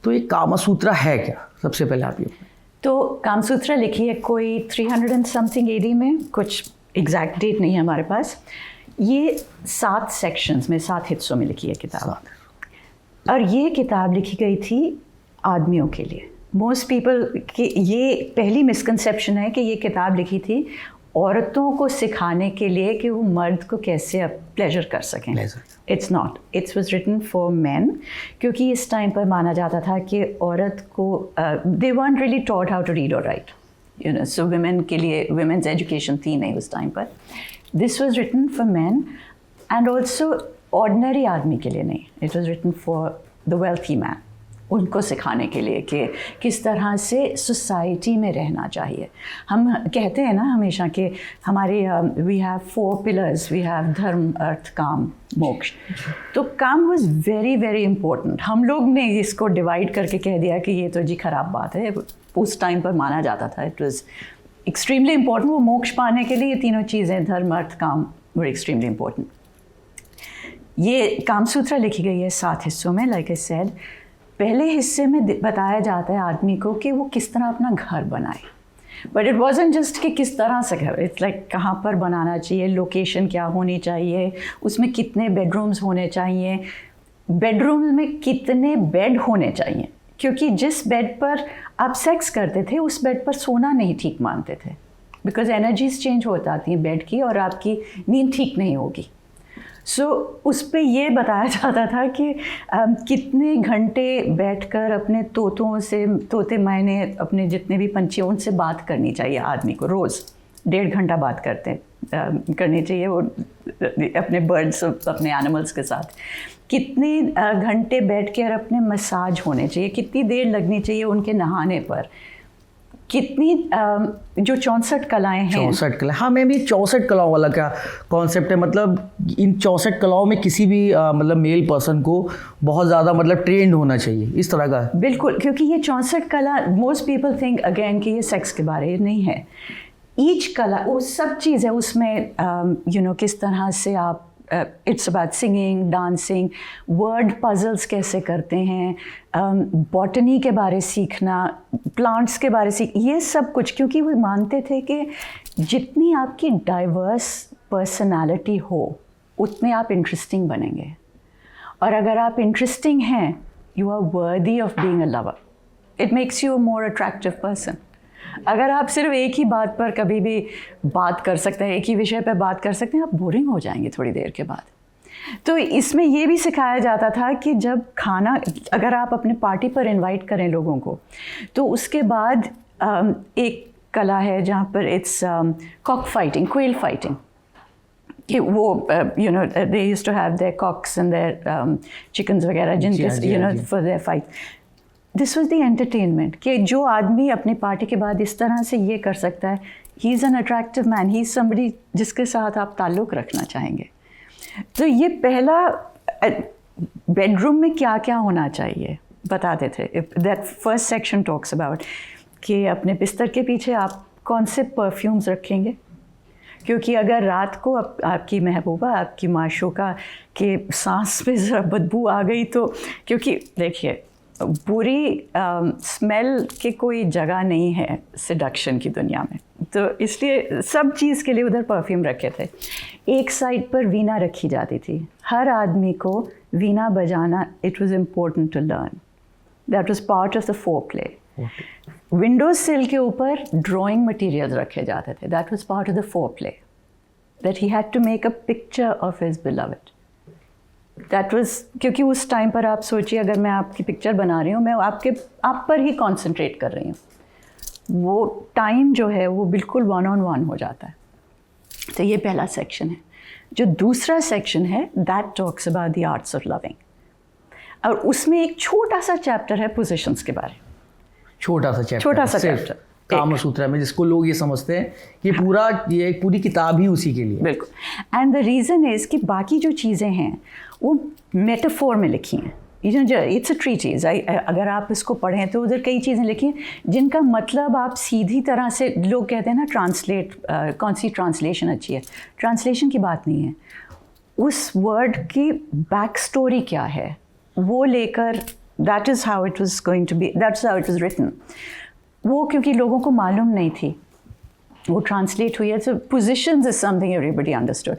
तो ये कामा सूत्रा है क्या, सबसे पहले आप ये? तो कामसूत्रा लिखी है कोई 300 and something AD में, कुछ एग्जैक्ट डेट नहीं है हमारे पास। ये 7 सेक्शंस में, 7 हिस्सों में लिखी है किताब। और ये किताब लिखी गई थी आदमियों के लिए। मोस्ट पीपल की ये पहली मिसकंसेप्शन है कि ये किताब लिखी थी औरतों को सिखाने के लिए कि वो मर्द को कैसे प्लेजर कर सकें। It's not, it's was written for man, क्योंकि इस टाइम पर माना जाता था कि औरत को they weren't really taught how to read और write, you know, so women के लिए वुमेन्स एजुकेशन थी नहीं उस टाइम पर। This was written for man and also ordinary आदमी के लिए नहीं, it was written for the wealthy man, उनको सिखाने के लिए कि किस तरह से सोसाइटी में रहना चाहिए। हम कहते हैं ना हमेशा कि हमारे we have 4 pillars, we have dharma, artha, काम, मोक्ष। तो काम वाज वेरी वेरी इम्पोर्टेंट। हम लोग ने इसको डिवाइड करके कह दिया कि ये तो जी ख़राब बात है, उस टाइम पर माना जाता था इट वाज एक्सट्रीमली इम्पोर्टेंट। वो मोक्ष पाने के लिए ये तीनों चीज़ें, धर्म, अर्थ, काम, वर एक्सट्रीमली इम्पोर्टेंट। ये कामसूत्रा लिखी गई है 7 हिस्सों में, लाइक आई सेड। पहले हिस्से में बताया जाता है आदमी को कि वो किस तरह अपना घर बनाए, बट इट वॉजंट जस्ट कि किस तरह से घर, इट्स लाइक कहाँ पर बनाना चाहिए, लोकेशन क्या होनी चाहिए, उसमें कितने बेडरूम्स होने चाहिए, बेडरूम में कितने बेड होने चाहिए, क्योंकि जिस बेड पर आप सेक्स करते थे उस बेड पर सोना नहीं ठीक मानते थे, बिकॉज एनर्जीज चेंज हो जाती हैं बेड की और आपकी नींद ठीक नहीं होगी। सो उस पे ये बताया जाता था कि कितने घंटे बैठकर अपने तोतों से, तोते मैने अपने जितने भी पंछी उनसे बात करनी चाहिए आदमी को, रोज़ 1.5 घंटा बात करनी चाहिए वो अपने बर्ड्स, अपने एनिमल्स के साथ। कितने घंटे बैठ कर अपने मसाज होने चाहिए, कितनी देर लगनी चाहिए उनके नहाने पर, कितनी जो 64 कलाएँ हैं। 64 कला, हाँ मैम, ये 64 कलाओं वाला क्या कॉन्सेप्ट है? मतलब इन 64 कलाओं में किसी भी मतलब मेल पर्सन को बहुत ज़्यादा मतलब ट्रेंड होना चाहिए, इस तरह का? बिल्कुल, क्योंकि ये 64 कला, मोस्ट पीपल थिंक अगेन कि ये सेक्स के बारे में नहीं है। ईच कला वो सब चीज़ है उसमें, यू नो, किस तरह से आप, it's about singing, dancing, word puzzles कैसे करते हैं, बॉटनी के बारे सीखना, प्लांट्स के बारे सीख, ये सब कुछ, क्योंकि वो मानते थे कि जितनी आपकी डाइवर्स पर्सनालिटी हो उतने आप इंटरेस्टिंग बनेंगे, और अगर आप इंटरेस्टिंग हैं you are worthy of being a lover, it makes you a more attractive person. अगर आप सिर्फ एक ही बात पर कभी भी बात कर सकते हैं, एक ही विषय पर बात कर सकते हैं, आप बोरिंग हो जाएंगे थोड़ी देर के बाद। तो इसमें ये भी सिखाया जाता था कि जब खाना, अगर आप अपने पार्टी पर इनवाइट करें लोगों को, तो उसके बाद एक कला है जहाँ पर it's cock fighting, quail fighting, कि वो you know they used to have their cocks and their chickens वगैरह जिनके, you know, for their fight. This was the entertainment कि जो आदमी अपनी पार्टी के बाद इस तरह से ये कर सकता है, he is an attractive man, he is somebody जिसके साथ आप ताल्लुक़ रखना चाहेंगे। तो ये पहला, बेडरूम में क्या क्या होना चाहिए बताते थे। That first section talks about कि अपने बिस्तर के पीछे आप कौन से परफ्यूम्स रखेंगे, क्योंकि अगर रात को आपकी महबूबा, आपकी माशूका के सांस पे ज़रा बदबू आ गई तो, क्योंकि देखिए बुरी स्मेल की कोई जगह नहीं है सिडक्शन की दुनिया में, तो इसलिए सब चीज़ के लिए उधर परफ्यूम रखे थे। एक साइड पर वीणा रखी जाती थी, हर आदमी को वीणा बजाना, it was important to learn, that was part of the foreplay. Windows sill के ऊपर ड्राइंग मटेरियल्स रखे जाते थे, that was part of the foreplay, that he had to make a picture of his beloved. That was, क्योंकि उस time पर आप सोचिए, अगर मैं आपकी पिक्चर बना रही हूँ, मैं आप पर ही कॉन्सेंट्रेट कर रही हूँ, वो टाइम जो है वो बिल्कुल 1-on-1 हो जाता है। तो ये पहला सेक्शन है। जो दूसरा सेक्शन है that talks about the arts of loving, और उसमें एक छोटा सा चैप्टर है पोजीशंस के बारे में। छोटा सा चैप्टर कामसूत्रा में, जिसको लोग ये समझते हैं कि पूरा, ये पूरी किताब ही उसी के लिए। बिल्कुल। एंड द रीज़न इज़ कि बाकी जो चीज़ें हैं वो मेटाफोर में लिखी हैं। इट्स अ ट्रीटीज, अगर आप इसको पढ़ें तो उधर कई चीज़ें लिखी हैं जिनका मतलब आप सीधी तरह से, लोग कहते हैं ना ट्रांसलेट, कौन सी ट्रांसलेशन अच्छी है, ट्रांसलेशन की बात नहीं है, उस वर्ड की बैक स्टोरी क्या है वो लेकर that is how it was going to be, that's how it was written. वो क्योंकि लोगों को मालूम नहीं थी, वो ट्रांसलेट हुई है, so positions is something everybody understood.